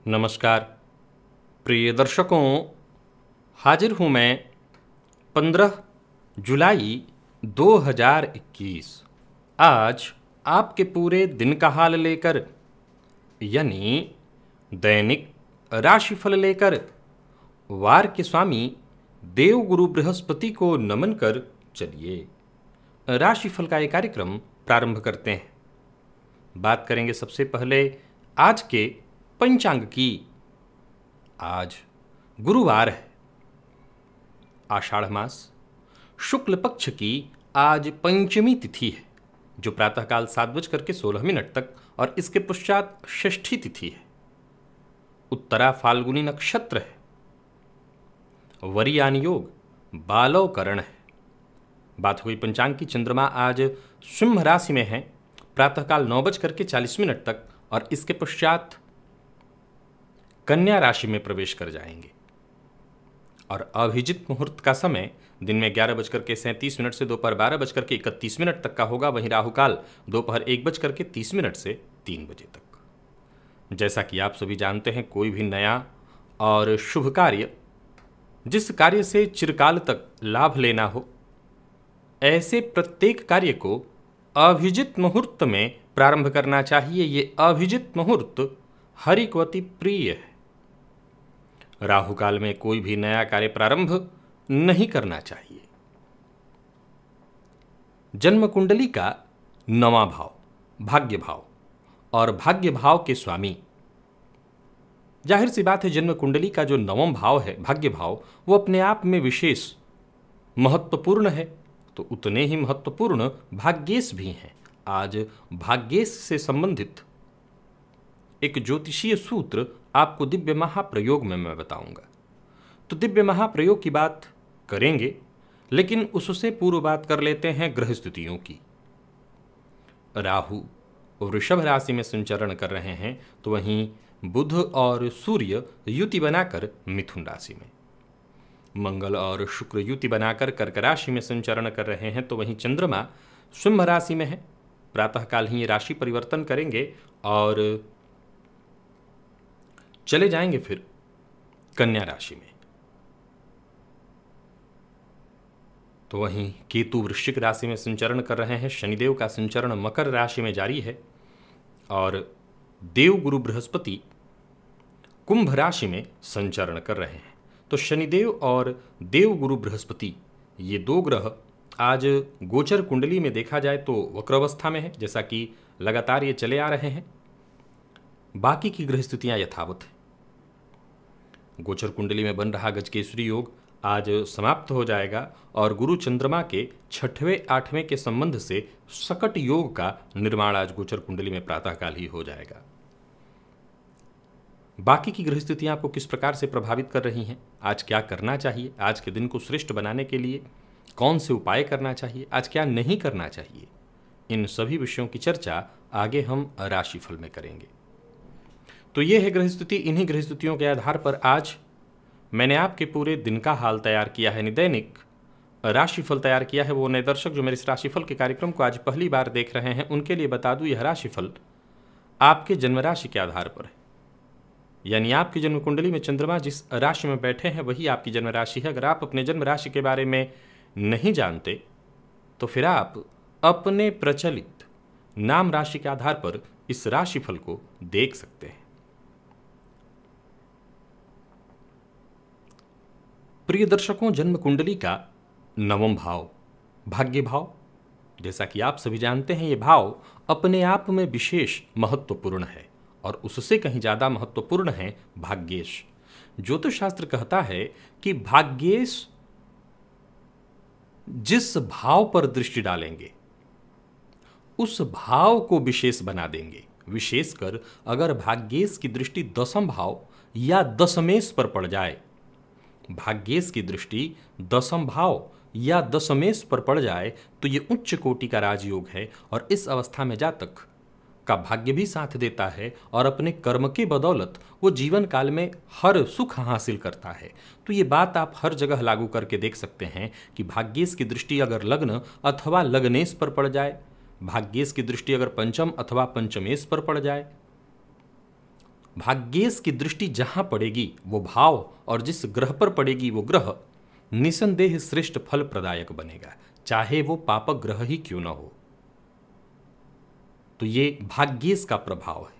नमस्कार प्रिय दर्शकों, हाजिर हूँ मैं 15 जुलाई 2021। आज आपके पूरे दिन का हाल लेकर, यानी दैनिक राशिफल लेकर वार के स्वामी देवगुरु बृहस्पति को नमन कर चलिए राशिफल का एक कार्यक्रम प्रारंभ करते हैं। बात करेंगे सबसे पहले आज के पंचांग की। आज गुरुवार है, आषाढ़ मास शुक्ल पक्ष की आज पंचमी तिथि है, जो प्रातःकाल 7:16 तक और इसके पश्चात षष्ठी तिथि है। उत्तरा फाल्गुनी नक्षत्र है। वरियान योग बालव करण है। बात हुई पंचांग की। चंद्रमा आज सिंह राशि में है, प्रातःकाल 9:40 तक और इसके पश्चात कन्या राशि में प्रवेश कर जाएंगे। और अभिजित मुहूर्त का समय दिन में 11:37 से दोपहर 12:31 तक का होगा। वहीं राहुकाल दोपहर 1:30 से 3 बजे तक। जैसा कि आप सभी जानते हैं, कोई भी नया और शुभ कार्य, जिस कार्य से चिरकाल तक लाभ लेना हो, ऐसे प्रत्येक कार्य को अभिजित मुहूर्त में प्रारंभ करना चाहिए। ये अभिजित मुहूर्त हरि को अति प्रिय है। राहुकाल में कोई भी नया कार्य प्रारंभ नहीं करना चाहिए। जन्म कुंडली का 9वां भाव भाग्य भाव और भाग्य भाव के स्वामी, जाहिर सी बात है, जन्म कुंडली का जो 9वां भाव है भाग्य भाव, वो अपने आप में विशेष महत्वपूर्ण है। तो उतने ही महत्वपूर्ण भाग्येश भी हैं। आज भाग्येश से संबंधित एक ज्योतिषीय सूत्र आपको दिव्य महाप्रयोग में मैं बताऊंगा। तो दिव्य महाप्रयोग की बात करेंगे, लेकिन उससे पूर्व बात कर लेते हैं ग्रह स्थितियों की। राहु वृषभ राशि में संचरण कर रहे हैं, तो वहीं बुध और सूर्य युति बनाकर मिथुन राशि में, मंगल और शुक्र युति बनाकर कर्क राशि में संचरण कर रहे हैं, तो वहीं चंद्रमा सिंह राशि में है। प्रातःकाल ही राशि परिवर्तन करेंगे और चले जाएंगे फिर कन्या राशि में। तो वहीं केतु वृश्चिक राशि में संचरण कर रहे हैं। शनिदेव का संचरण मकर राशि में जारी है और देवगुरु बृहस्पति कुंभ राशि में संचरण कर रहे हैं। तो शनिदेव और देवगुरु बृहस्पति, ये दो ग्रह आज गोचर कुंडली में देखा जाए तो वक्रावस्था में है, जैसा कि लगातार ये चले आ रहे हैं। बाकी की ग्रह स्थितियां यथावत है। गोचर कुंडली में बन रहा गजकेसरी योग आज समाप्त हो जाएगा और गुरु चंद्रमा के 6वें 8वें के संबंध से सकट योग का निर्माण आज गोचर कुंडली में प्रातःकाल ही हो जाएगा। बाकी की ग्रह स्थितियां आपको किस प्रकार से प्रभावित कर रही हैं, आज क्या करना चाहिए, आज के दिन को श्रेष्ठ बनाने के लिए कौन से उपाय करना चाहिए, आज क्या नहीं करना चाहिए, इन सभी विषयों की चर्चा आगे हम राशिफल में करेंगे। तो ये है ग्रह स्थिति। इन्हीं ग्रह स्थितियों के आधार पर आज मैंने आपके पूरे दिन का हाल तैयार किया है, दैनिक राशिफल तैयार किया है। वो नए दर्शक जो मेरे इस राशिफल के कार्यक्रम को आज पहली बार देख रहे हैं, उनके लिए बता दूं, यह राशिफल आपके जन्म राशि के आधार पर है। यानी आपकी जन्म कुंडली में चंद्रमा जिस राशि में बैठे हैं वही आपकी जन्म राशि है। अगर आप अपने जन्म राशि के बारे में नहीं जानते तो फिर आप अपने प्रचलित नाम राशि के आधार पर इस राशिफल को देख सकते हैं। प्रिय दर्शकों, जन्म कुंडली का 9वां भाव भाग्य भाव, जैसा कि आप सभी जानते हैं, ये भाव अपने आप में विशेष महत्वपूर्ण है और उससे कहीं ज्यादा महत्वपूर्ण है भाग्येश। ज्योतिष शास्त्र कहता है कि भाग्येश जिस भाव पर दृष्टि डालेंगे उस भाव को विशेष बना देंगे। विशेषकर अगर भाग्येश की दृष्टि 10वें भाव या दशमेश पर पड़ जाए, भाग्येश की दृष्टि 10वें भाव या दशमेश पर पड़ जाए तो ये उच्च कोटि का राजयोग है और इस अवस्था में जातक का भाग्य भी साथ देता है और अपने कर्म के बदौलत वो जीवन काल में हर सुख हासिल करता है। तो ये बात आप हर जगह लागू करके देख सकते हैं कि भाग्येश की दृष्टि अगर लग्न अथवा लग्नेश पर पड़ जाए, भाग्येश की दृष्टि अगर पंचम अथवा पंचमेश पर पड़ जाए, भाग्येश की दृष्टि जहां पड़ेगी वो भाव, और जिस ग्रह पर पड़ेगी वो ग्रह निसंदेह श्रेष्ठ फल प्रदायक बनेगा, चाहे वो पापक ग्रह ही क्यों ना हो। तो ये भाग्येश का प्रभाव है।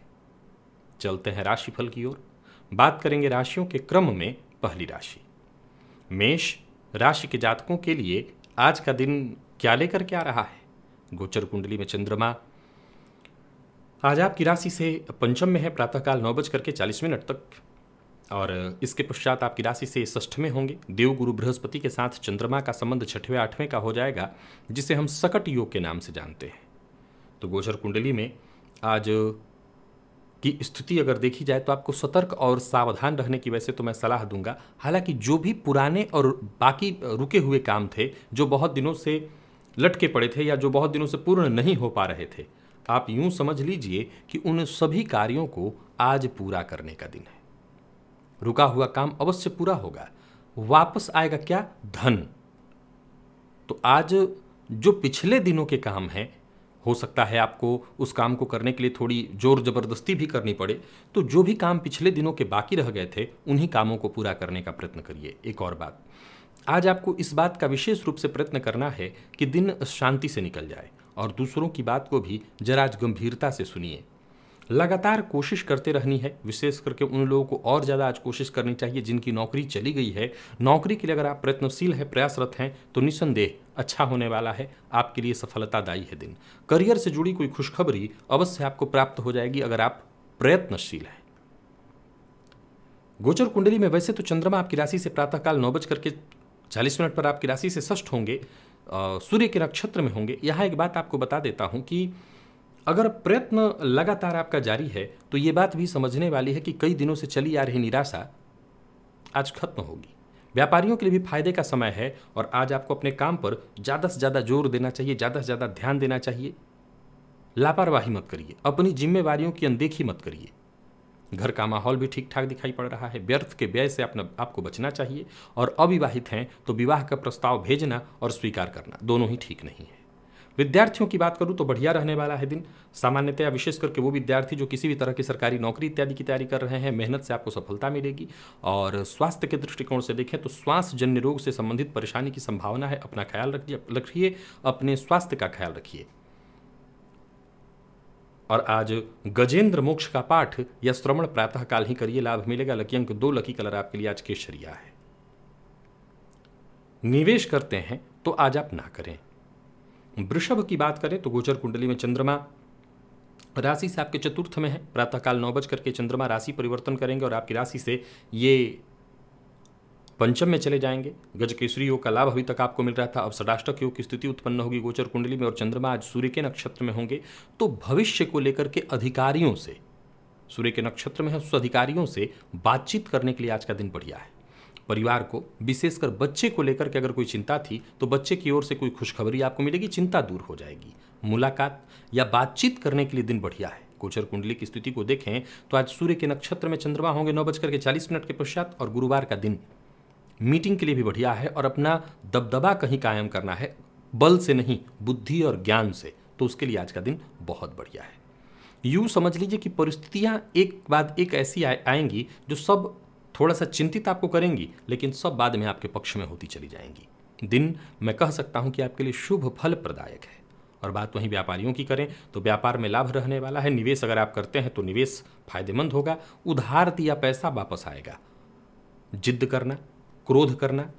चलते हैं राशिफल की ओर। बात करेंगे राशियों के क्रम में। पहली राशि मेष राशि के जातकों के लिए आज का दिन क्या लेकर के आ रहा है। गोचर कुंडली में चंद्रमा आज आपकी राशि से पंचम में है प्रातःकाल 9:40 तक, और इसके पश्चात आपकी राशि से षष्ठ में होंगे। देव गुरु बृहस्पति के साथ चंद्रमा का संबंध 6वें 8वें का हो जाएगा, जिसे हम सकट योग के नाम से जानते हैं। तो गोचर कुंडली में आज की स्थिति अगर देखी जाए तो आपको सतर्क और सावधान रहने की वैसे तो मैं सलाह दूंगा। हालांकि जो भी पुराने और बाकी रुके हुए काम थे, जो बहुत दिनों से लटके पड़े थे या जो बहुत दिनों से पूर्ण नहीं हो पा रहे थे, आप यूं समझ लीजिए कि उन सभी कार्यों को आज पूरा करने का दिन है। रुका हुआ काम अवश्य पूरा होगा। वापस आएगा क्या? धन। तो आज जो पिछले दिनों के काम हैं, हो सकता है आपको उस काम को करने के लिए थोड़ी जोर जबरदस्ती भी करनी पड़े, तो जो भी काम पिछले दिनों के बाकी रह गए थे उन्हीं कामों को पूरा करने का प्रयत्न करिए। एक और बात, आज आपको इस बात का विशेष रूप से प्रयत्न करना है कि दिन शांति से निकल जाए, और दूसरों की बात को भी जरा गंभीरता से सुनिए। लगातार कोशिश करते रहनी है। विशेष करके उन लोगों को और ज़्यादा आज कोशिश करनी चाहिए जिनकी नौकरी चली गई है। नौकरी के लिए अगर आप प्रयत्नशील हैं, प्रयासरत हैं, तो निसंदेह अच्छा होने वाला है। आपके लिए सफलतादायी है दिन। करियर से जुड़ी कोई खुशखबरी अवश्य आपको प्राप्त हो जाएगी अगर आप प्रयत्नशील हैं। गोचर कुंडली में वैसे तो चंद्रमा आपकी राशि से प्रातःकाल 9:40 पर आपकी राशि से षष्ठ होंगे, सूर्य के नक्षत्र में होंगे। यहाँ एक बात आपको बता देता हूँ कि अगर प्रयत्न लगातार आपका जारी है तो ये बात भी समझने वाली है कि कई दिनों से चली आ रही निराशा आज खत्म होगी। व्यापारियों के लिए भी फायदे का समय है, और आज आपको अपने काम पर ज़्यादा से ज़्यादा जोर देना चाहिए, ज़्यादा से ज़्यादा ध्यान देना चाहिए। लापरवाही मत करिए, अपनी जिम्मेवारियों की अनदेखी मत करिए। घर का माहौल भी ठीक ठाक दिखाई पड़ रहा है। व्यर्थ के व्यय से आपको बचना चाहिए, और अविवाहित हैं तो विवाह का प्रस्ताव भेजना और स्वीकार करना दोनों ही ठीक नहीं है। विद्यार्थियों की बात करूं तो बढ़िया रहने वाला है दिन। सामान्यतया विशेष करके वो विद्यार्थी जो किसी भी तरह की सरकारी नौकरी इत्यादि की तैयारी कर रहे हैं, मेहनत से आपको सफलता मिलेगी। और स्वास्थ्य के दृष्टिकोण से देखें तो श्वास जन्य रोग से संबंधित परेशानी की संभावना है। अपना ख्याल रखिए, अपने स्वास्थ्य का ख्याल रखिए। और आज गजेंद्र मोक्ष का पाठ या श्रवण प्रातःकाल ही करिए, लाभ मिलेगा। लकी अंक 2, लकी कलर आपके लिए आज केसरिया है। निवेश करते हैं तो आज आप ना करें। वृषभ की बात करें तो गोचर कुंडली में चंद्रमा राशि से आपके चतुर्थ में है। प्रातःकाल 9:00 चंद्रमा राशि परिवर्तन करेंगे और आपकी राशि से ये पंचम में चले जाएंगे। गज केसरी योग का लाभ अभी तक आपको मिल रहा था, अब षडाष्टक योग की स्थिति उत्पन्न होगी गोचर कुंडली में, और चंद्रमा आज सूर्य के नक्षत्र में होंगे। तो भविष्य को लेकर के अधिकारियों से, सूर्य के नक्षत्र में है, उस अधिकारियों से बातचीत करने के लिए आज का दिन बढ़िया है। परिवार को, विशेषकर बच्चे को लेकर के अगर कोई चिंता थी तो बच्चे की ओर से कोई खुशखबरी आपको मिलेगी, चिंता दूर हो जाएगी। मुलाकात या बातचीत करने के लिए दिन बढ़िया है। गोचर कुंडली की स्थिति को देखें तो आज सूर्य के नक्षत्र में चंद्रमा होंगे 9:40 के पश्चात, और गुरुवार का दिन मीटिंग के लिए भी बढ़िया है। और अपना दबदबा कहीं कायम करना है, बल से नहीं, बुद्धि और ज्ञान से, तो उसके लिए आज का दिन बहुत बढ़िया है। यूँ समझ लीजिए कि परिस्थितियाँ एक बाद एक ऐसी आएंगी जो सब थोड़ा सा चिंतित आपको करेंगी, लेकिन सब बाद में आपके पक्ष में होती चली जाएंगी। दिन मैं कह सकता हूं कि आपके लिए शुभ फल प्रदायक है। और बात वहीं व्यापारियों की करें तो व्यापार में लाभ रहने वाला है। निवेश अगर आप करते हैं तो निवेश फायदेमंद होगा। उधार दिया पैसा वापस आएगा। जिद्द करना, क्रोध करना,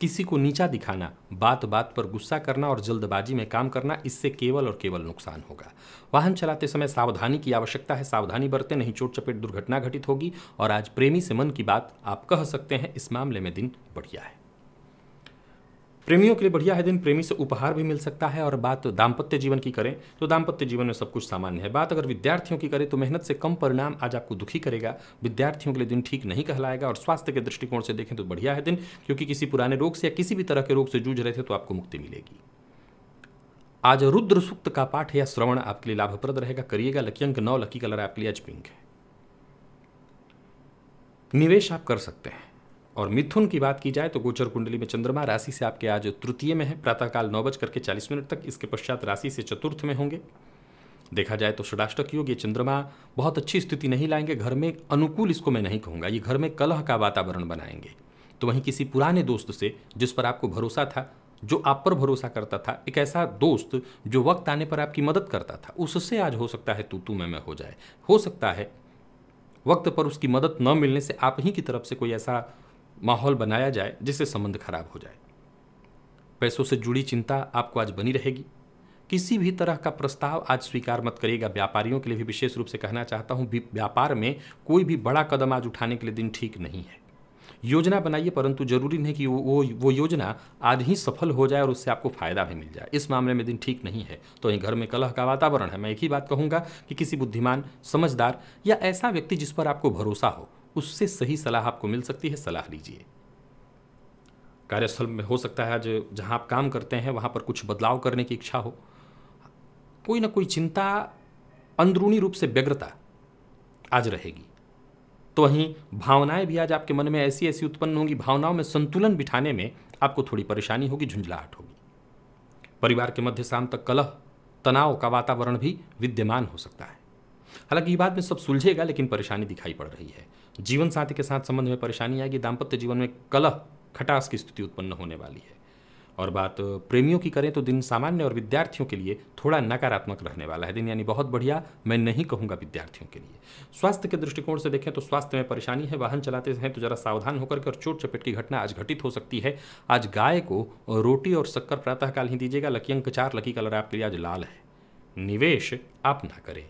किसी को नीचा दिखाना, बात बात पर गुस्सा करना और जल्दबाजी में काम करना, इससे केवल और केवल नुकसान होगा। वाहन चलाते समय सावधानी की आवश्यकता है। सावधानी बरतें, नहीं चोट चपेट दुर्घटना घटित होगी। और आज प्रेमी से मन की बात आप कह सकते हैं। इस मामले में दिन बढ़िया है। प्रेमियों के लिए बढ़िया है दिन। प्रेमी से उपहार भी मिल सकता है। और बात दाम्पत्य जीवन की करें तो दाम्पत्य जीवन में सब कुछ सामान्य है। बात अगर विद्यार्थियों की करें तो मेहनत से कम परिणाम आज आपको दुखी करेगा। विद्यार्थियों के लिए दिन ठीक नहीं कहलाएगा। और स्वास्थ्य के दृष्टिकोण से देखें तो बढ़िया है दिन, क्योंकि किसी पुराने रोग से या किसी भी तरह के रोग से जूझ रहे थे तो आपको मुक्ति मिलेगी। आज रुद्र सूक्त का पाठ या श्रवण आपके लिए लाभप्रद रहेगा, करिएगा। लकी अंक 9, लकी कलर आपके लिए आज पिंक है। निवेश आप कर सकते हैं। और मिथुन की बात की जाए तो गोचर कुंडली में चंद्रमा राशि से आपके आज तृतीय में है, प्रातःकाल 9:40 तक। इसके पश्चात राशि से चतुर्थ में होंगे। देखा जाए तो षडाष्टक योग, ये चंद्रमा बहुत अच्छी स्थिति नहीं लाएंगे, घर में अनुकूल इसको मैं नहीं कहूँगा, ये घर में कलह का वातावरण बनाएंगे। तो वहीं किसी पुराने दोस्त से जिस पर आपको भरोसा था, जो आप पर भरोसा करता था, एक ऐसा दोस्त जो वक्त आने पर आपकी मदद करता था, उससे आज हो सकता है तू मैं हो जाए। हो सकता है वक्त पर उसकी मदद न मिलने से आप ही की तरफ से कोई ऐसा माहौल बनाया जाए जिससे संबंध खराब हो जाए। पैसों से जुड़ी चिंता आपको आज बनी रहेगी। किसी भी तरह का प्रस्ताव आज स्वीकार मत करिएगा। व्यापारियों के लिए भी विशेष रूप से कहना चाहता हूं, व्यापार में कोई भी बड़ा कदम आज उठाने के लिए दिन ठीक नहीं है। योजना बनाइए, परंतु जरूरी नहीं कि वो योजना आज ही सफल हो जाए और उससे आपको फायदा भी मिल जाए। इस मामले में दिन ठीक नहीं है। तो वहीं घर में कलह का वातावरण है। मैं एक ही बात कहूंगा कि किसी बुद्धिमान, समझदार या ऐसा व्यक्ति जिस पर आपको भरोसा हो, उससे सही सलाह आपको मिल सकती है, सलाह लीजिए। कार्यस्थल में हो सकता है आज जहां आप काम करते हैं वहां पर कुछ बदलाव करने की इच्छा हो, कोई ना कोई चिंता, अंदरूनी रूप से व्यग्रता आज रहेगी। तो वहीं भावनाएं भी आज आपके मन में ऐसी ऐसी उत्पन्न होंगी, भावनाओं में संतुलन बिठाने में आपको थोड़ी परेशानी होगी, झुंझलाहट होगी। परिवार के मध्य शाम तक कलह, तनाव का वातावरण भी विद्यमान हो सकता है। हालांकि ये बात में सब सुलझेगा, लेकिन परेशानी दिखाई पड़ रही है। जीवन साथी के साथ संबंध में परेशानी आएगी। दाम्पत्य जीवन में कलह, खटास की स्थिति उत्पन्न होने वाली है। और बात प्रेमियों की करें तो दिन सामान्य और विद्यार्थियों के लिए थोड़ा नकारात्मक रहने वाला है दिन, यानी बहुत बढ़िया मैं नहीं कहूँगा विद्यार्थियों के लिए। स्वास्थ्य के दृष्टिकोण से देखें तो स्वास्थ्य में परेशानी है। वाहन चलाते हैं तो जरा सावधान होकर के, और चोट चपेट की घटना आज घटित हो सकती है। आज गाय को रोटी और शक्कर प्रातःकाल ही दीजिएगा। लकी अंक 4, लकी कलर आपके लिए आज लाल है। निवेश आप ना करें।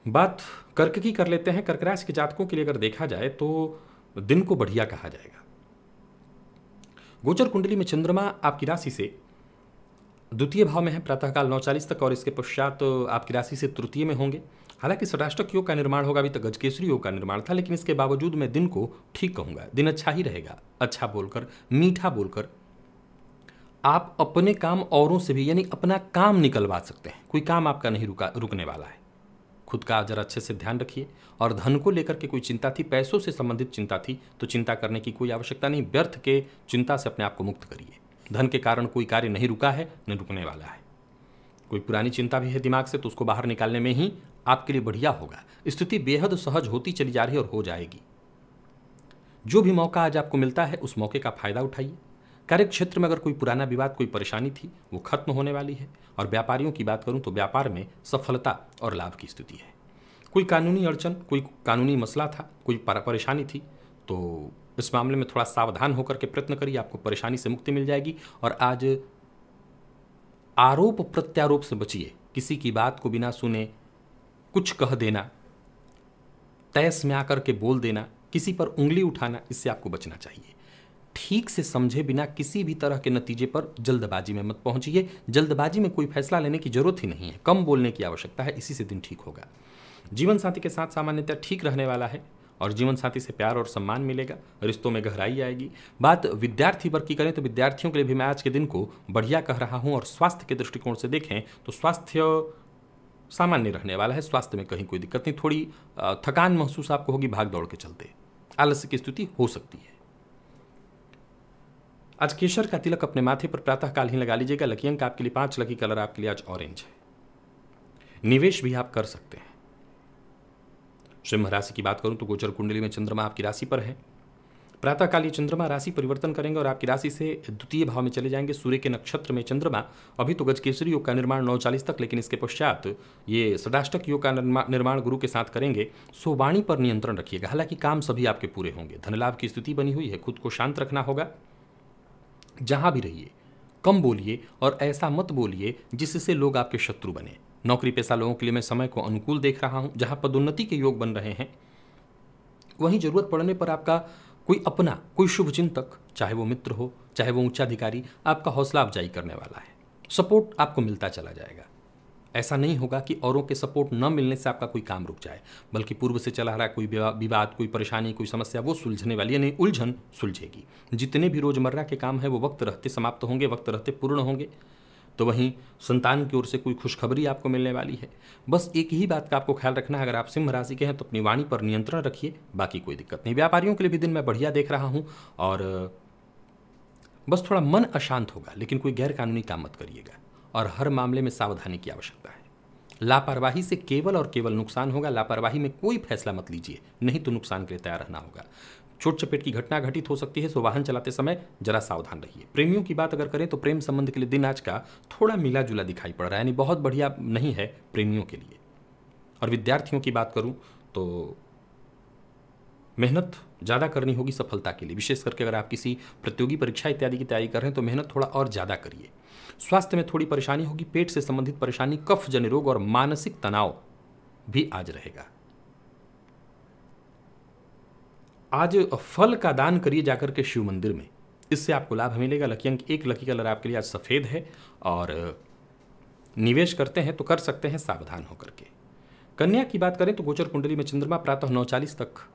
बात कर्क की कर लेते हैं। कर्क राशि के जातकों के लिए अगर देखा जाए तो दिन को बढ़िया कहा जाएगा। गोचर कुंडली में चंद्रमा आपकी राशि से द्वितीय भाव में है प्रातःकाल 9:40 तक, और इसके पश्चात आपकी राशि से तृतीय में होंगे। हालांकि षडाष्टक योग का निर्माण होगा, अभी तक गजकेसरी योग का निर्माण था, लेकिन इसके बावजूद मैं दिन को ठीक कहूंगा। दिन अच्छा ही रहेगा। अच्छा बोलकर, मीठा बोलकर आप अपने काम औरों से भी, यानी अपना काम निकलवा सकते हैं। कोई काम आपका नहीं रुकने वाला है। खुद का जरा अच्छे से ध्यान रखिए। और धन को लेकर के कोई चिंता थी, पैसों से संबंधित चिंता थी, तो चिंता करने की कोई आवश्यकता नहीं। व्यर्थ के चिंता से अपने आप को मुक्त करिए। धन के कारण कोई कार्य नहीं रुका है, न रुकने वाला है। कोई पुरानी चिंता भी है दिमाग से, तो उसको बाहर निकालने में ही आपके लिए बढ़िया होगा। स्थिति बेहद सहज होती चली जा रही है और हो जाएगी। जो भी मौका आज आपको मिलता है उस मौके का फायदा उठाइए। कार्य क्षेत्र में अगर कोई पुराना विवाद, कोई परेशानी थी, वो खत्म होने वाली है। और व्यापारियों की बात करूं तो व्यापार में सफलता और लाभ की स्थिति है। कोई कानूनी अड़चन, कोई कानूनी मसला था, कोई परेशानी थी, तो इस मामले में थोड़ा सावधान होकर के प्रयत्न करिए, आपको परेशानी से मुक्ति मिल जाएगी। और आज आरोप प्रत्यारोप से बचिए। किसी की बात को बिना सुने कुछ कह देना, तैस में आकर के बोल देना, किसी पर उंगली उठाना, इससे आपको बचना चाहिए। ठीक से समझे बिना किसी भी तरह के नतीजे पर जल्दबाजी में मत पहुंचिए। जल्दबाजी में कोई फैसला लेने की जरूरत ही नहीं है। कम बोलने की आवश्यकता है, इसी से दिन ठीक होगा। जीवन साथी के साथ सामान्यतः ठीक रहने वाला है, और जीवन साथी से प्यार और सम्मान मिलेगा। रिश्तों में गहराई आएगी। बात विद्यार्थी वर्ग की करें तो विद्यार्थियों के लिए भी मैं आज के दिन को बढ़िया कह रहा हूं। और स्वास्थ्य के दृष्टिकोण से देखें तो स्वास्थ्य सामान्य रहने वाला है। स्वास्थ्य में कहीं कोई दिक्कत नहीं। थोड़ी थकान महसूस आपको होगी भाग दौड़ के चलते, आलस्य की स्थिति हो सकती है। आज केशर का तिलक अपने माथे पर प्रातःकाल ही लगा लीजिएगा। लकी अंक आपके लिए 5, लकी कलर आपके लिए आज ऑरेंज है। निवेश भी आप कर सकते हैं। सिंह राशि की बात करूं तो गोचर कुंडली में चंद्रमा आपकी राशि पर है। प्रातःकाल ये चंद्रमा राशि परिवर्तन करेंगे और आपकी राशि से द्वितीय भाव में चले जाएंगे। सूर्य के नक्षत्र में चंद्रमा। अभी तो गजकेसरी योग का निर्माण 9:40 तक, लेकिन इसके पश्चात ये षडाष्टक योग का निर्माण गुरु के साथ करेंगे। सो वाणी पर नियंत्रण रखिएगा। हालांकि काम सभी आपके पूरे होंगे। धन लाभ की स्थिति बनी हुई है। खुद को शांत रखना होगा। जहां भी रहिए कम बोलिए, और ऐसा मत बोलिए जिससे लोग आपके शत्रु बने। नौकरी पेशा लोगों के लिए मैं समय को अनुकूल देख रहा हूं। जहां पदोन्नति के योग बन रहे हैं, वहीं जरूरत पड़ने पर आपका कोई अपना, कोई शुभचिंतक, चाहे वो मित्र हो, चाहे वो उच्चाधिकारी, आपका हौसला अफजाई करने वाला है। सपोर्ट आपको मिलता चला जाएगा। ऐसा नहीं होगा कि औरों के सपोर्ट न मिलने से आपका कोई काम रुक जाए, बल्कि पूर्व से चला रहा कोई विवाद, कोई परेशानी, कोई समस्या, वो सुलझने वाली, यानी उलझन सुलझेगी। जितने भी रोजमर्रा के काम हैं वो वक्त रहते समाप्त होंगे, वक्त रहते पूर्ण होंगे। तो वहीं संतान की ओर से कोई खुशखबरी आपको मिलने वाली है। बस एक ही बात का आपको ख्याल रखना है, अगर आप सिंह राशि के हैं तो अपनी वाणी पर नियंत्रण रखिए, बाकी कोई दिक्कत नहीं। व्यापारियों के लिए भी दिन मैं बढ़िया देख रहा हूं, और बस थोड़ा मन अशांत होगा, लेकिन कोई गैर कानूनी काम मत करिएगा। और हर मामले में सावधानी की आवश्यकता है। लापरवाही से केवल और केवल नुकसान होगा। लापरवाही में कोई फैसला मत लीजिए, नहीं तो नुकसान के लिए तैयार रहना होगा। चोट चपेट की घटना घटित हो सकती है, सो वाहन चलाते समय जरा सावधान रहिए। प्रेमियों की बात अगर करें तो प्रेम संबंध के लिए दिन आज का थोड़ा मिला जुला दिखाई पड़ रहा है, यानी बहुत बढ़िया नहीं है प्रेमियों के लिए। और विद्यार्थियों की बात करूं तो मेहनत ज़्यादा करनी होगी सफलता के लिए, विशेष करके अगर आप किसी प्रतियोगी परीक्षा इत्यादि की तैयारी कर रहे हैं तो मेहनत थोड़ा और ज़्यादा करिए। स्वास्थ्य में थोड़ी परेशानी होगी, पेट से संबंधित परेशानी, कफ जन्य रोग और मानसिक तनाव भी आज रहेगा। आज फल का दान करिए जाकर के शिव मंदिर में, इससे आपको लाभ मिलेगा। लकी अंक 1, लकी कलर आपके लिए आज सफ़ेद है और निवेश करते हैं तो कर सकते हैं सावधान होकर के। कन्या की बात करें तो गोचर कुंडली में चंद्रमा प्रातः 9:40 तक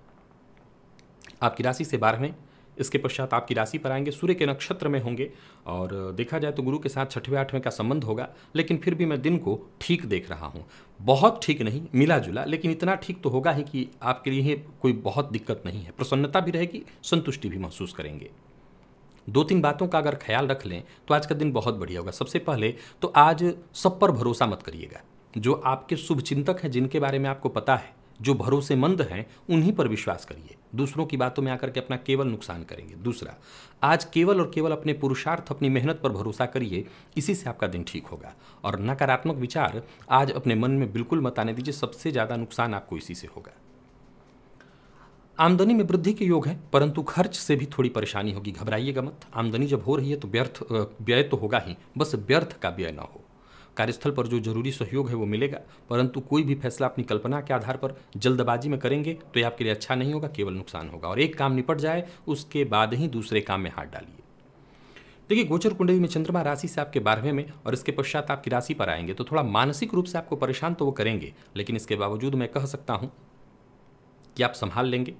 आपकी राशि से 12वें, इसके पश्चात आपकी राशि पर आएंगे, सूर्य के नक्षत्र में होंगे और देखा जाए तो गुरु के साथ 6वें 8वें का संबंध होगा। लेकिन फिर भी मैं दिन को ठीक देख रहा हूँ, बहुत ठीक नहीं, मिला जुला, लेकिन इतना ठीक तो होगा ही कि आपके लिए कोई बहुत दिक्कत नहीं है। प्रसन्नता भी रहेगी, संतुष्टि भी महसूस करेंगे। 2-3 बातों का अगर ख्याल रख लें तो आज का दिन बहुत बढ़िया होगा। सबसे पहले तो आज सब पर भरोसा मत करिएगा। जो आपके शुभ चिंतक हैं, जिनके बारे में आपको पता है, जो भरोसेमंद हैं, उन्हीं पर विश्वास करिए। दूसरों की बातों में आकर के अपना केवल नुकसान करेंगे। दूसरा, आज केवल और केवल अपने पुरुषार्थ, अपनी मेहनत पर भरोसा करिए, इसी से आपका दिन ठीक होगा। और नकारात्मक विचार आज अपने मन में बिल्कुल मत आने दीजिए, सबसे ज़्यादा नुकसान आपको इसी से होगा। आमदनी में वृद्धि के योग है, परंतु खर्च से भी थोड़ी परेशानी होगी, घबराइएगा मत। आमदनी जब हो रही है तो व्यय तो होगा ही, बस व्यर्थ का व्यय ना हो। कार्यस्थल पर जो जरूरी सहयोग है वो मिलेगा, परंतु कोई भी फैसला अपनी कल्पना के आधार पर जल्दबाजी में करेंगे तो ये आपके लिए अच्छा नहीं होगा, केवल नुकसान होगा। और एक काम निपट जाए उसके बाद ही दूसरे काम में हाथ डालिए। देखिए, गोचर कुंडली में चंद्रमा राशि से आपके 12वें में और इसके पश्चात आपकी राशि पर आएंगे तो थोड़ा मानसिक रूप से आपको परेशान तो वो करेंगे, लेकिन इसके बावजूद मैं कह सकता हूँ कि आप संभाल लेंगे।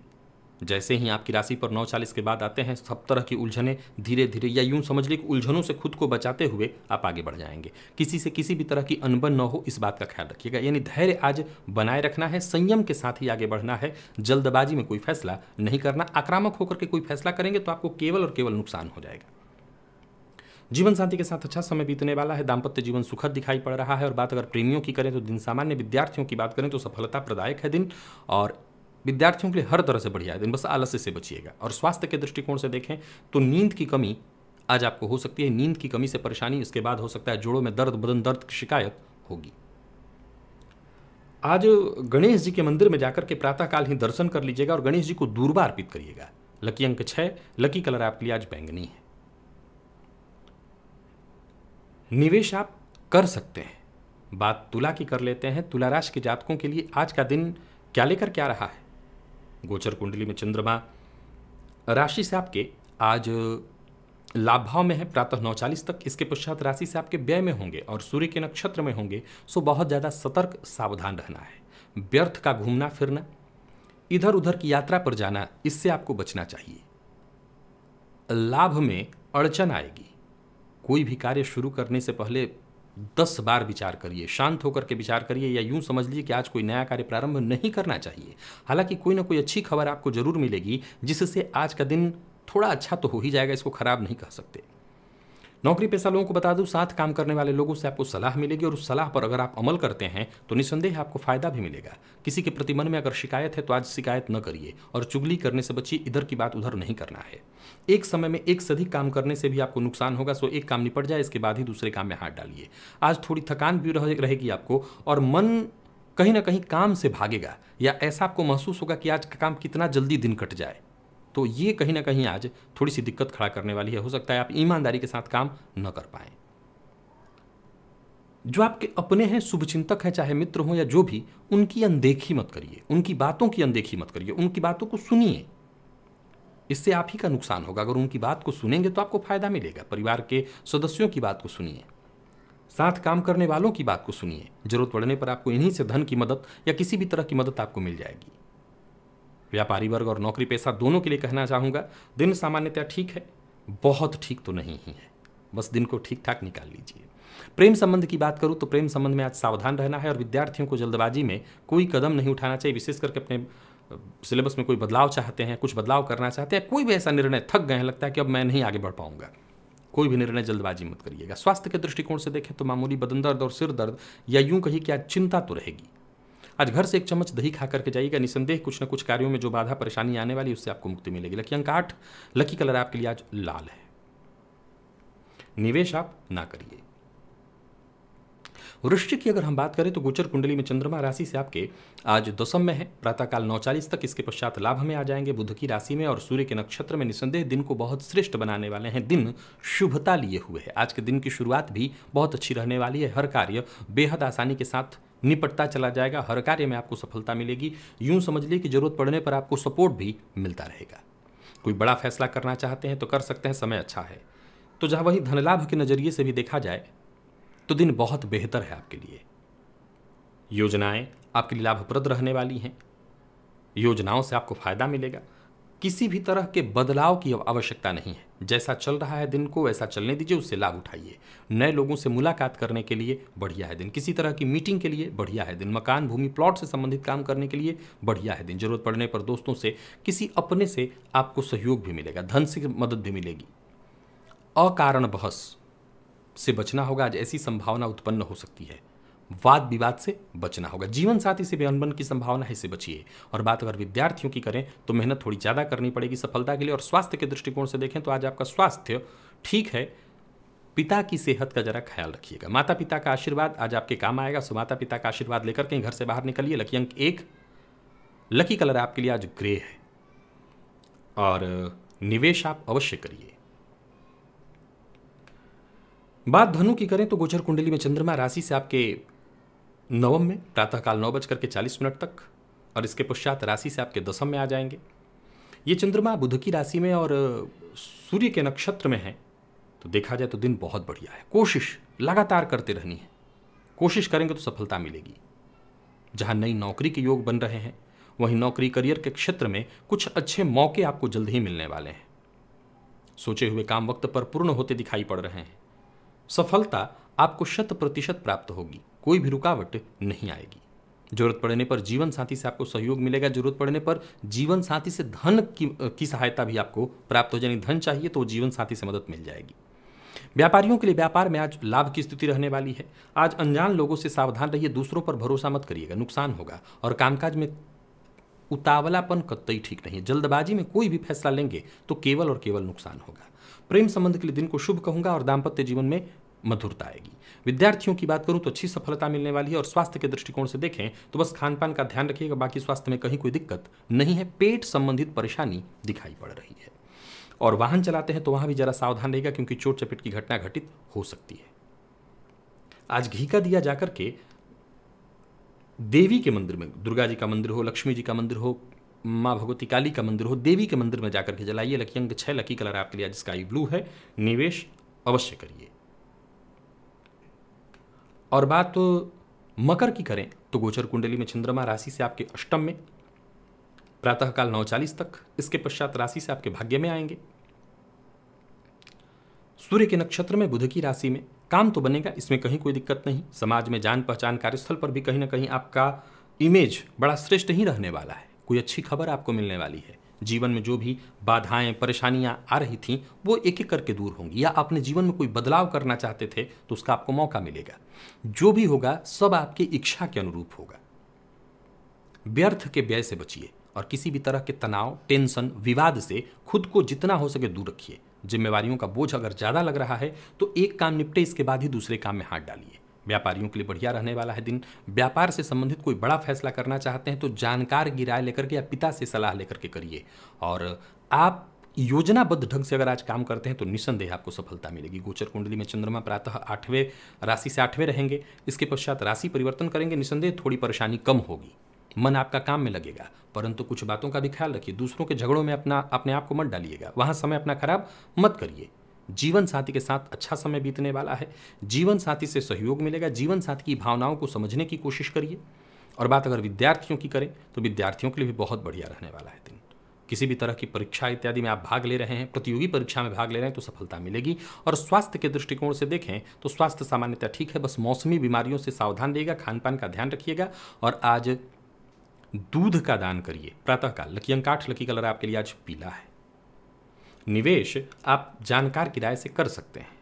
जैसे ही आपकी राशि पर 9:40 के बाद आते हैं, सब तरह की उलझनें धीरे धीरे, या यूं समझ लीजिए कि उलझनों से खुद को बचाते हुए आप आगे बढ़ जाएंगे। किसी से किसी भी तरह की अनबन न हो, इस बात का ख्याल रखिएगा। यानी धैर्य आज बनाए रखना है, संयम के साथ ही आगे बढ़ना है, जल्दबाजी में कोई फैसला नहीं करना। आक्रामक होकर के कोई फैसला करेंगे तो आपको केवल और केवल नुकसान हो जाएगा। जीवन साथी के साथ अच्छा समय बीतने वाला है, दाम्पत्य जीवन सुखद दिखाई पड़ रहा है। और बात अगर प्रेमियों की करें तो दिन सामान्य, विद्यार्थियों की बात करें तो सफलता प्रदायक है दिन, और विद्यार्थियों के लिए हर तरह से बढ़िया है दिन, बस आलस्य से बचिएगा। और स्वास्थ्य के दृष्टिकोण से देखें तो नींद की कमी आज आपको हो सकती है, नींद की कमी से परेशानी, इसके बाद हो सकता है जोड़ों में दर्द, बदन दर्द की शिकायत होगी। आज गणेश जी के मंदिर में जाकर के प्रातःकाल ही दर्शन कर लीजिएगा और गणेश जी को दूर्वा अर्पित करिएगा। लकी अंक 6, लकी कलर आपके लिए आज बैंगनी है। निवेश आप कर सकते हैं। बात तुला की कर लेते हैं। तुला राशि के जातकों के लिए आज का दिन क्या लेकर क्या रहा है? गोचर कुंडली में चंद्रमा राशि से आपके आज लाभ भाव में है प्रातः 9:40 तक, इसके पश्चात राशि से आपके व्यय में होंगे और सूर्य के नक्षत्र में होंगे। सो बहुत ज़्यादा सतर्क सावधान रहना है। व्यर्थ का घूमना फिरना, इधर उधर की यात्रा पर जाना, इससे आपको बचना चाहिए। लाभ में अड़चन आएगी। कोई भी कार्य शुरू करने से पहले 10 बार विचार करिए, शांत होकर के विचार करिए, या यूं समझ लीजिए कि आज कोई नया कार्य प्रारंभ नहीं करना चाहिए। हालांकि कोई ना कोई अच्छी खबर आपको जरूर मिलेगी, जिससे आज का दिन थोड़ा अच्छा तो हो ही जाएगा, इसको खराब नहीं कह सकते। नौकरी पेशा लोगों को बता दूं, साथ काम करने वाले लोगों से आपको सलाह मिलेगी और उस सलाह पर अगर आप अमल करते हैं तो निस्संदेह आपको फायदा भी मिलेगा। किसी के प्रति मन में अगर शिकायत है तो आज शिकायत न करिए और चुगली करने से बचिए, इधर की बात उधर नहीं करना है। एक समय में एक से अधिक काम करने से भी आपको नुकसान होगा, सो एक काम निपट जाए, इसके बाद ही दूसरे काम में हाथ डालिए। आज थोड़ी थकान भी रहेगी आपको और मन कहीं ना कहीं काम से भागेगा, या ऐसा आपको महसूस होगा कि आज का काम कितना जल्दी दिन कट जाए। तो ये कहीं ना कहीं आज थोड़ी सी दिक्कत खड़ा करने वाली है। हो सकता है आप ईमानदारी के साथ काम न कर पाएं। जो आपके अपने हैं, शुभचिंतक हैं, चाहे मित्र हो या जो भी, उनकी अनदेखी मत करिए, उनकी बातों की अनदेखी मत करिए, उनकी बातों को सुनिए। इससे आप ही का नुकसान होगा। अगर उनकी बात को सुनेंगे तो आपको फायदा मिलेगा। परिवार के सदस्यों की बात को सुनिए, साथ काम करने वालों की बात को सुनिए। जरूरत पड़ने पर आपको इन्हीं से धन की मदद या किसी भी तरह की मदद आपको मिल जाएगी। व्यापारी वर्ग और नौकरी पेशा दोनों के लिए कहना चाहूँगा, दिन सामान्यतः ठीक है, बहुत ठीक तो नहीं ही है, बस दिन को ठीक ठाक निकाल लीजिए। प्रेम संबंध की बात करूँ तो प्रेम संबंध में आज सावधान रहना है और विद्यार्थियों को जल्दबाजी में कोई कदम नहीं उठाना चाहिए। विशेष करके अपने सिलेबस में कोई बदलाव चाहते हैं, कुछ बदलाव करना चाहते हैं, कोई भी ऐसा निर्णय, थक गए हैं, लगता है कि अब मैं नहीं आगे बढ़ पाऊंगा, कोई भी निर्णय जल्दबाजी मत करिएगा। स्वास्थ्य के दृष्टिकोण से देखें तो मामूली बदन दर्द और सिर दर्द या यूं कहीं कि आज चिंता तो रहेगी। आज घर से 1 चम्मच दही खा करके जाइएगा, निसंदेह कुछ न कुछ कार्यों में जो बाधा परेशानी आने वाली उससे आपको मुक्ति मिलेगी। लकी अंक 8, लकी कलर आपके लिए आज लाल है। निवेश आप ना करिए। वृश्चिक की अगर हम बात करें तो गोचर कुंडली में चंद्रमा राशि से आपके आज दशम में है, प्रातःकाल 9:40 तक। इसके पश्चात लाभ में आ जाएंगे बुध की राशि में और सूर्य के नक्षत्र में। निसंदेह दिन को बहुत श्रेष्ठ बनाने वाले हैं। दिन शुभता लिए हुए है। आज के दिन की शुरुआत भी बहुत अच्छी रहने वाली है। हर कार्य बेहद आसानी के साथ निपटता चला जाएगा। हर कार्य में आपको सफलता मिलेगी। यूं समझ लीजिए कि जरूरत पड़ने पर आपको सपोर्ट भी मिलता रहेगा। कोई बड़ा फैसला करना चाहते हैं तो कर सकते हैं, समय अच्छा है। तो जहां वही धन लाभ के नजरिए से भी देखा जाए तो दिन बहुत बेहतर है आपके लिए। योजनाएं आपके लिए लाभप्रद रहने वाली हैं। योजनाओं से आपको फायदा मिलेगा। किसी भी तरह के बदलाव की आवश्यकता नहीं है। जैसा चल रहा है दिन को वैसा चलने दीजिए, उससे लाभ उठाइए। नए लोगों से मुलाकात करने के लिए बढ़िया है दिन। किसी तरह की मीटिंग के लिए बढ़िया है दिन। मकान भूमि प्लॉट से संबंधित काम करने के लिए बढ़िया है दिन। जरूरत पड़ने पर दोस्तों से, किसी अपने से आपको सहयोग भी मिलेगा। धन से मदद भी मिलेगी। अकारण बहस से बचना होगा। आज ऐसी संभावना उत्पन्न हो सकती है। वाद विवाद से बचना होगा। जीवन साथी से भी अनबन की संभावना है, इससे बचिए। और बात अगर विद्यार्थियों की करें तो मेहनत थोड़ी ज़्यादा करनी पड़ेगी सफलता के लिए। और स्वास्थ्य के दृष्टिकोण से देखें तो आज आपका स्वास्थ्य ठीक है। पिता की सेहत का जरा ख्याल रखिएगा। माता पिता का आशीर्वाद आज आपके काम आएगा। सो माता पिता का आशीर्वाद लेकर कहीं घर से बाहर निकलिए। लकी अंक 1, लकी कलर आपके लिए आज ग्रे है और निवेश आप अवश्य करिए। बात धनु की करें तो गोचर कुंडली में चंद्रमा राशि से आपके नवम में, प्रातःकाल 9:40 तक और इसके पश्चात राशि से आपके दशम में आ जाएंगे। ये चंद्रमा बुध की राशि में और सूर्य के नक्षत्र में है। तो देखा जाए तो दिन बहुत बढ़िया है। कोशिश लगातार करते रहनी है। कोशिश करेंगे तो सफलता मिलेगी। जहां नई नौकरी के योग बन रहे हैं वहीं नौकरी करियर के क्षेत्र में कुछ अच्छे मौके आपको जल्द ही मिलने वाले हैं। सोचे हुए काम वक्त पर पूर्ण होते दिखाई पड़ रहे हैं। सफलता आपको 100% प्राप्त होगी। कोई भी रुकावट नहीं आएगी। जरूरत पड़ने पर जीवन साथी से आपको सहयोग मिलेगा। जरूरत पड़ने पर जीवन साथी से धन की सहायता भी आपको प्राप्त हो जाएगी। धन चाहिए तो जीवन साथी से मदद मिल जाएगी। व्यापारियों के लिए व्यापार में आज लाभ की स्थिति रहने वाली है। आज अनजान लोगों से सावधान रहिए। दूसरों पर भरोसा मत करिएगा, नुकसान होगा। और कामकाज में उतावलापन कतई ठीक नहीं है। जल्दबाजी में कोई भी फैसला लेंगे तो केवल और केवल नुकसान होगा। प्रेम संबंध के लिए दिन को शुभ कहूंगा और दाम्पत्य जीवन में मधुरता आएगी। विद्यार्थियों की बात करूं तो अच्छी सफलता मिलने वाली है। और स्वास्थ्य के दृष्टिकोण से देखें तो बस खान पान का ध्यान रखिएगा। बाकी स्वास्थ्य में कहीं कोई दिक्कत नहीं है। पेट संबंधित परेशानी दिखाई पड़ रही है। और वाहन चलाते हैं तो वहां भी जरा सावधान रहेगा क्योंकि चोट चपेट की घटना घटित हो सकती है। आज घी का दिया जाकर के देवी के मंदिर में, दुर्गा जी का मंदिर हो, लक्ष्मी जी का मंदिर हो, माँ भगवती काली का मंदिर हो, देवी के मंदिर में जाकर के जलाइए। लकी अंक 6, लकी कलर आपके लिए आज स्काई ब्लू है। निवेश अवश्य करिए। और बात मकर की करें तो गोचर कुंडली में चंद्रमा राशि से आपके अष्टम में, प्रातःकाल 9:40 तक। इसके पश्चात राशि से आपके भाग्य में आएंगे। सूर्य के नक्षत्र में, बुध की राशि में। काम तो बनेगा, इसमें कहीं कोई दिक्कत नहीं। समाज में जान पहचान, कार्यस्थल पर भी कहीं ना कहीं आपका इमेज बड़ा श्रेष्ठ ही रहने वाला है। कोई अच्छी खबर आपको मिलने वाली है। जीवन में जो भी बाधाएं परेशानियां आ रही थीं वो एक एक करके दूर होंगी। या अपने जीवन में कोई बदलाव करना चाहते थे तो उसका आपको मौका मिलेगा। जो भी होगा सब आपकी इच्छा के अनुरूप होगा। व्यर्थ के व्यय से बचिए और किसी भी तरह के तनाव, टेंशन, विवाद से खुद को जितना हो सके दूर रखिए। जिम्मेवारियों का बोझ अगर ज़्यादा लग रहा है तो एक काम निपटे, इसके बाद ही दूसरे काम में हाथ डालिए। व्यापारियों के लिए बढ़िया रहने वाला है दिन। व्यापार से संबंधित कोई बड़ा फैसला करना चाहते हैं तो जानकार की राय लेकर के या पिता से सलाह लेकर के करिए। और आप योजनाबद्ध ढंग से अगर आज काम करते हैं तो निसंदेह आपको सफलता मिलेगी। गोचर कुंडली में चंद्रमा प्रातः 8वें राशि से 8वें रहेंगे। इसके पश्चात राशि परिवर्तन करेंगे। निसंदेह थोड़ी परेशानी कम होगी। मन आपका काम में लगेगा, परंतु कुछ बातों का भी ख्याल रखिए। दूसरों के झगड़ों में अपने आप को मत डालिएगा। वहां समय अपना खराब मत करिए। जीवन साथी के साथ अच्छा समय बीतने वाला है। जीवन साथी से सहयोग मिलेगा। जीवन साथी की भावनाओं को समझने की कोशिश करिए। और बात अगर विद्यार्थियों की करें तो विद्यार्थियों के लिए भी बहुत बढ़िया रहने वाला है दिन। किसी भी तरह की परीक्षा इत्यादि में आप भाग ले रहे हैं, प्रतियोगी परीक्षा में भाग ले रहे हैं तो सफलता मिलेगी। और स्वास्थ्य के दृष्टिकोण से देखें तो स्वास्थ्य सामान्यतः ठीक है। बस मौसमी बीमारियों से सावधान रहिएगा। खान पान का ध्यान रखिएगा। और आज दूध का दान करिए प्रातःकाल। लकी अंक 8, लकी कलर आपके लिए आज पीला है। निवेश आप जानकार की राय से कर सकते हैं।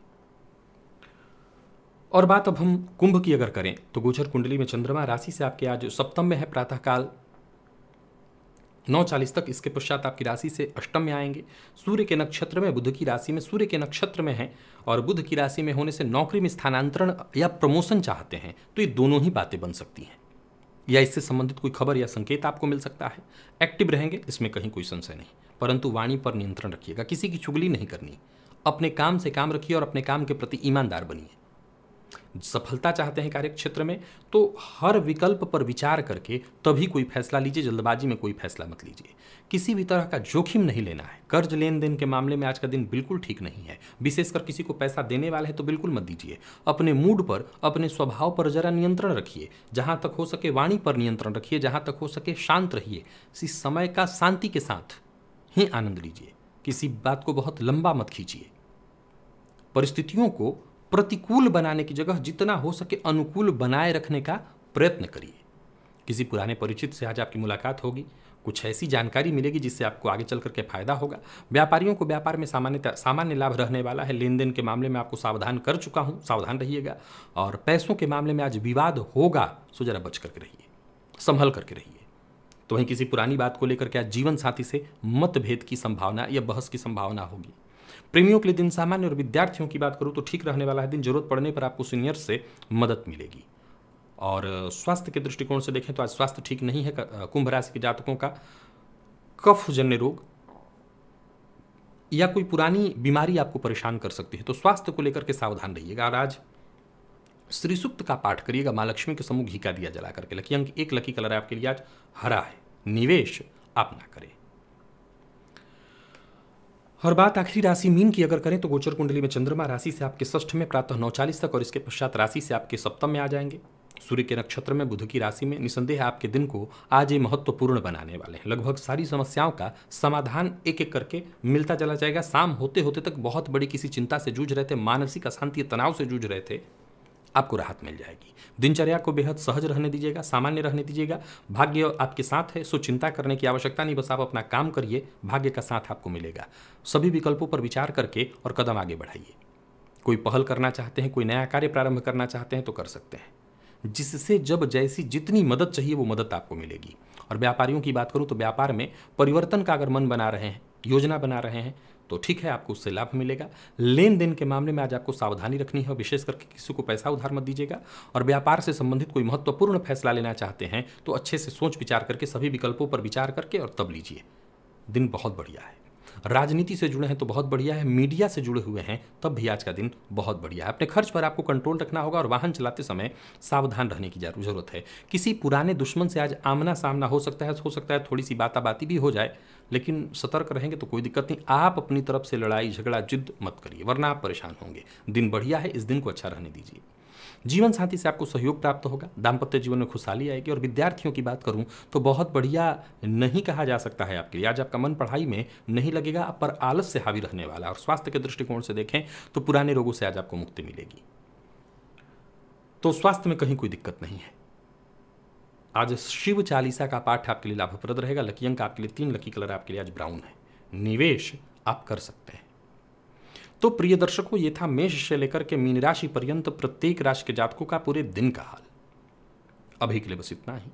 और बात अब हम कुंभ की अगर करें तो गोचर कुंडली में चंद्रमा राशि से आपके आज सप्तम में है, प्रातःकाल 9:40 तक। इसके पश्चात आपकी राशि से अष्टम में आएंगे, सूर्य के नक्षत्र में, बुध की राशि में, सूर्य के नक्षत्र में है और बुध की राशि में होने से नौकरी में स्थानांतरण या प्रमोशन चाहते हैं तो ये दोनों ही बातें बन सकती हैं, या इससे संबंधित कोई खबर या संकेत आपको मिल सकता है। एक्टिव रहेंगे, इसमें कहीं कोई संशय नहीं, परंतु वाणी पर नियंत्रण रखिएगा, किसी की चुगली नहीं करनी, अपने काम से काम रखिए और अपने काम के प्रति ईमानदार बनिए। सफलता चाहते हैं कार्य क्षेत्र में तो हर विकल्प पर विचार करके तभी कोई फैसला लीजिए, जल्दबाजी में कोई फैसला मत लीजिए। किसी भी तरह का जोखिम नहीं लेना है। कर्ज लेन देन के मामले में आज का दिन बिल्कुल ठीक नहीं है, विशेषकर किसी को पैसा देने वाले हैं तो बिल्कुल मत दीजिए। अपने मूड पर, अपने स्वभाव पर जरा नियंत्रण रखिए, जहां तक हो सके वाणी पर नियंत्रण रखिए, जहां तक हो सके शांत रहिए। इस समय का शांति के साथ ही आनंद लीजिए, किसी बात को बहुत लंबा मत खींचिए। परिस्थितियों को प्रतिकूल बनाने की जगह जितना हो सके अनुकूल बनाए रखने का प्रयत्न करिए। किसी पुराने परिचित से आज आपकी मुलाकात होगी, कुछ ऐसी जानकारी मिलेगी जिससे आपको आगे चल करके फायदा होगा। व्यापारियों को व्यापार में सामान्य लाभ रहने वाला है। लेन देन के मामले में आपको सावधान कर चुका हूं, सावधान रहिएगा। और पैसों के मामले में आज विवाद होगा, सो जरा बच करके रहिए, संभल करके रहिए। तो वहीं किसी पुरानी बात को लेकर के आज जीवन साथी से मतभेद की संभावना या बहस की संभावना होगी। प्रेमियों के लिए दिन सामान्य, और विद्यार्थियों की बात करूं तो ठीक रहने वाला है दिन। जरूरत पड़ने पर आपको सीनियर से मदद मिलेगी। और स्वास्थ्य के दृष्टिकोण से देखें तो आज स्वास्थ्य ठीक नहीं है कुंभ राशि के जातकों का। कफ जन्य रोग या कोई पुरानी बीमारी आपको परेशान कर सकती है, तो स्वास्थ्य को लेकर के सावधान रहिएगा। और आज श्री सूक्त का पाठ करिएगा, मां लक्ष्मी के सम्मुख घी का दिया जला करके। लकी अंक 1, लकी कलर आपके लिए आज हरा है। निवेश आप ना करें। और बात आखिरी राशि मीन की अगर करें तो गोचर कुंडली में चंद्रमा राशि से आपके षष्ठ में प्रातः 9:40 तक और इसके पश्चात राशि से आपके सप्तम में आ जाएंगे। सूर्य के नक्षत्र में, बुध की राशि में। निसंदेह आपके दिन को आज ये महत्वपूर्ण बनाने वाले हैं। लगभग सारी समस्याओं का समाधान एक एक करके मिलता चला जाएगा। शाम होते होते तक बहुत बड़ी किसी चिंता से जूझ रहे थे, मानसिक अशांति तनाव से जूझ रहे थे, आपको राहत मिल जाएगी। दिनचर्या को बेहद सहज रहने दीजिएगा, सामान्य रहने दीजिएगा। भाग्य आपके साथ है, सो चिंता करने की आवश्यकता नहीं, बस आप अपना काम करिए, भाग्य का साथ आपको मिलेगा। सभी विकल्पों पर विचार करके और कदम आगे बढ़ाइए। कोई पहल करना चाहते हैं, कोई नया कार्य प्रारंभ करना चाहते हैं तो कर सकते हैं, जिससे जब जैसी जितनी मदद चाहिए वो मदद आपको मिलेगी। और व्यापारियों की बात करूं तो व्यापार में परिवर्तन का अगर मन बना रहे हैं, योजना बना रहे हैं तो ठीक है, आपको उससे लाभ मिलेगा। लेन देन के मामले में आज आपको सावधानी रखनी है, विशेष करके किसी को पैसा उधार मत दीजिएगा। और व्यापार से संबंधित कोई महत्वपूर्ण फैसला लेना चाहते हैं तो अच्छे से सोच विचार करके, सभी विकल्पों पर विचार करके और तब लीजिए। दिन बहुत बढ़िया है। राजनीति से जुड़े हैं तो बहुत बढ़िया है, मीडिया से जुड़े हुए हैं तब भी आज का दिन बहुत बढ़िया है। अपने खर्च पर आपको कंट्रोल रखना होगा और वाहन चलाते समय सावधान रहने की जरूरत है। किसी पुराने दुश्मन से आज आमना सामना हो सकता है थोड़ी सी बाताबाती भी हो जाए, लेकिन सतर्क रहेंगे तो कोई दिक्कत नहीं। आप अपनी तरफ से लड़ाई झगड़ा जिद मत करिए, वरना आप परेशान होंगे। दिन बढ़िया है, इस दिन को अच्छा रहने दीजिए। जीवन साथी से आपको सहयोग प्राप्त होगा, दाम्पत्य जीवन में खुशहाली आएगी। और विद्यार्थियों की बात करूं तो बहुत बढ़िया नहीं कहा जा सकता है आपके लिए। आज आपका मन पढ़ाई में नहीं लगेगा, आप पर आलस से हावी रहने वाला। और स्वास्थ्य के दृष्टिकोण से देखें तो पुराने रोगों से आज आपको मुक्ति मिलेगी, तो स्वास्थ्य में कहीं कोई दिक्कत नहीं है। आज शिव चालीसा का पाठ आपके लिए लाभप्रद रहेगा। लकी अंक आपके लिए 3, लकी कलर आपके लिए आज ब्राउन है। निवेश आप कर सकते हैं। तो प्रिय दर्शकों, ये था मेष से लेकर के मीन राशि पर्यंत प्रत्येक राशि के जातकों का पूरे दिन का हाल। अभी के लिए बस इतना ही।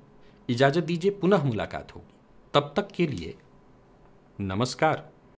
इजाजत दीजिए, पुनः मुलाकात होगी। तब तक के लिए नमस्कार।